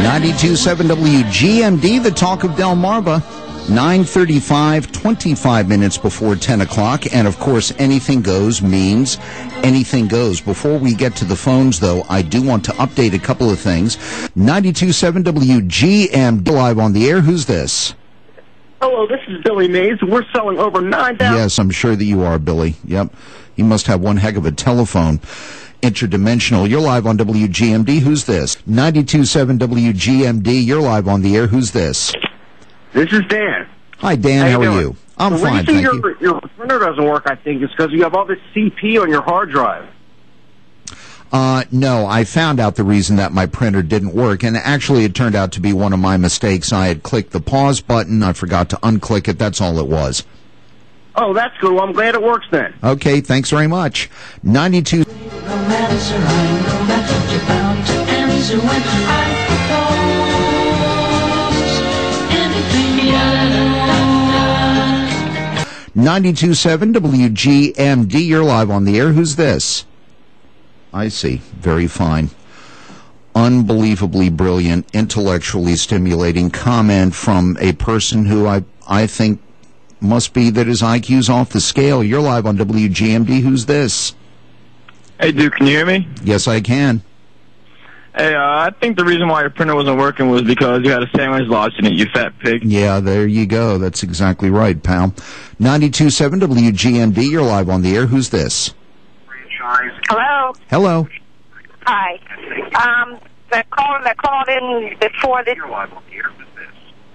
92.7 WGMD, the talk of Delmarva. 9:35, 25 minutes before 10 o'clock. And, of course, anything goes means anything goes. Before we get to the phones, though, I do want to update a couple of things. 92.7 WGMD, live on the air. Who's this? Hello, this is Billy Mays. We're selling over 9,000. Yes, I'm sure that you are, Billy. Yep. You must have one heck of a telephone. Interdimensional. You're live on WGMD. Who's this? 92.7 WGMD. You're live on the air. Who's this? This is Dan. Hi, Dan. How are you? I'm fine, thank you. Your printer doesn't work, I think, is because you have all this CP on your hard drive. No, I found out the reason that my printer didn't work, and actually it turned out to be one of my mistakes. I had clicked the pause button. I forgot to unclick it. That's all it was. Oh, that's good. Well, I'm glad it works then. Okay, thanks very much. 92. No answer, I know that you're bound to answer when I propose anything. 92.7 WGMD. You're live on the air. Who's this? I see. Very fine. Unbelievably brilliant, intellectually stimulating comment from a person who I think must be that his IQ's off the scale. You're live on WGMD. Who's this? Hey, Duke, can you hear me? Yes, I can. Hey, I think the reason why your printer wasn't working was because you had a sandwich lodged in it, you fat pig. Yeah, there you go. That's exactly right, pal. 92.7 WGMD. You're live on the air. Who's this? Hello. Hello. Hi. The caller that called in before this.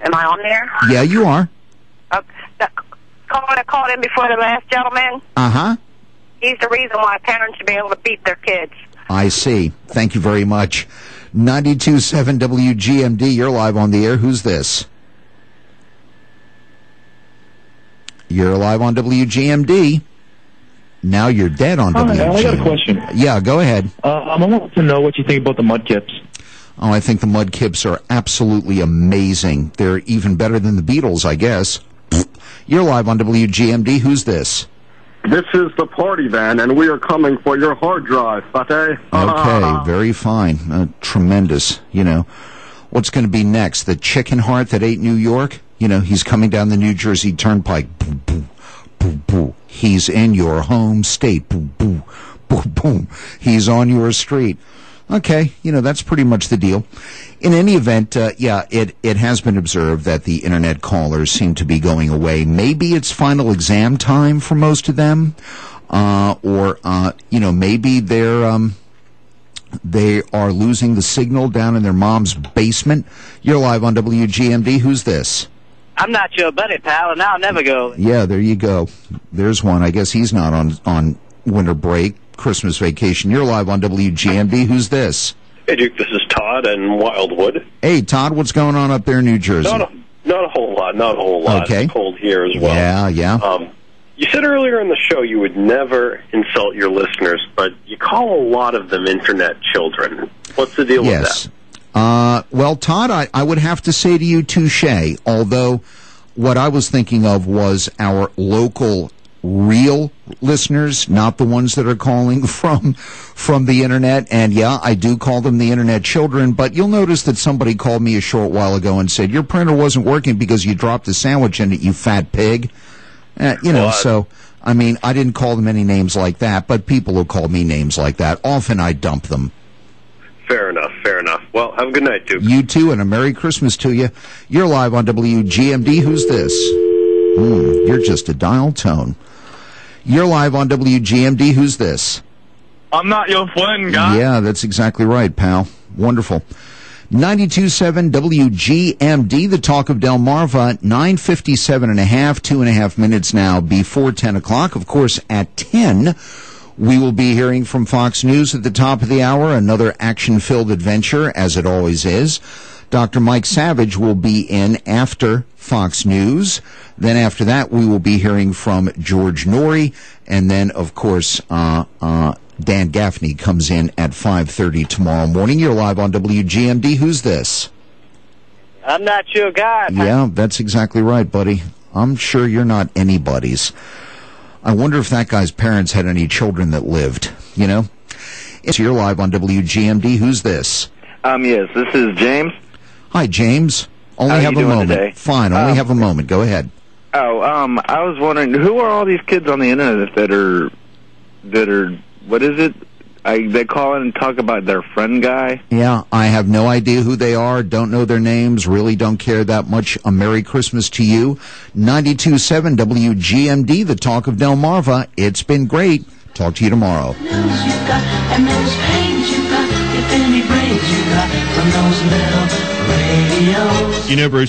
Am I on there? Yeah, you are. The caller that called in before the last gentleman. Uh-huh. He's the reason why parents should be able to beat their kids. I see. Thank you very much. 92.7 WGMD. You're live on the air. Who's this? You're live on WGMD. Now you're dead on WGMD. Hi, I got a question. Yeah, go ahead. I want to know what you think about the Mudkips. Oh, I think the Mudkips are absolutely amazing. They're even better than the Beatles, I guess. You're live on WGMD. Who's this? This is the party van, and we are coming for your hard drive, Fateh. Okay, very fine. Tremendous. You know, what's going to be next? The chicken heart that ate New York? You know, he's coming down the New Jersey Turnpike. Boo, boo, boo, boo. He's in your home state. Boom, boom, boom, boom. He's on your street. Okay, you know, that's pretty much the deal. In any event, yeah, it has been observed that the Internet callers seem to be going away. Maybe it's final exam time for most of them, or you know, maybe they are losing the signal down in their mom's basement. You're live on WGMD. Who's this? I'm not your buddy, pal, and I'll never go. Yeah, there you go. There's one. I guess he's not on winter break, Christmas vacation. You're live on WGMD. Who's this? Hey, Duke, this is Todd in Wildwood. Hey, Todd, what's going on up there in New Jersey? Not a whole lot. Okay. It's cold here as well. Yeah. You said earlier in the show you would never insult your listeners, but you call a lot of them Internet children. What's the deal with that? Well, Todd, I would have to say to you, touche, although what I was thinking of was our local real listeners, not the ones that are calling from the Internet. And, yeah, I do call them the Internet children, but you'll notice that somebody called me a short while ago and said, your printer wasn't working because you dropped a sandwich in it, you fat pig. You know, so, I mean, I didn't call them any names like that, but people who call me names like that, often I dump them. Fair enough. Well, have a good night, Duke. You too, and a Merry Christmas to you. You're live on WGMD. Who's this? You're just a dial tone. You're live on WGMD. Who's this? I'm not your friend, guy. Yeah, that's exactly right, pal. Wonderful. 92.7 WGMD, the talk of Delmarva, 9:57 and a half, 2.5 minutes now before 10 o'clock. Of course, at 10, we will be hearing from Fox News at the top of the hour, another action-filled adventure, as it always is. Dr. Mike Savage will be in after Fox News. Then after that, we will be hearing from George Norrie. And then, of course, Dan Gaffney comes in at 5:30 tomorrow morning. You're live on WGMD. Who's this? I'm not your guy. Yeah, that's exactly right, buddy. I'm sure you're not anybody's. I wonder if that guy's parents had any children that lived, you know? You're live on WGMD. Who's this? Yes, this is James. Hi, James. How Only are have you a doing moment. today? Fine, only have a moment. Go ahead. I was wondering, who are all these kids on the internet that are, what is it? They call in and talk about their friend guy? Yeah, I have no idea who they are, don't know their names, really don't care that much. A Merry Christmas to you. 92.7 WGMD, the talk of Delmarva. It's been great. Talk to you tomorrow. News you got, and those pains you got, if any brains you got from those little radios. You know, Bruce,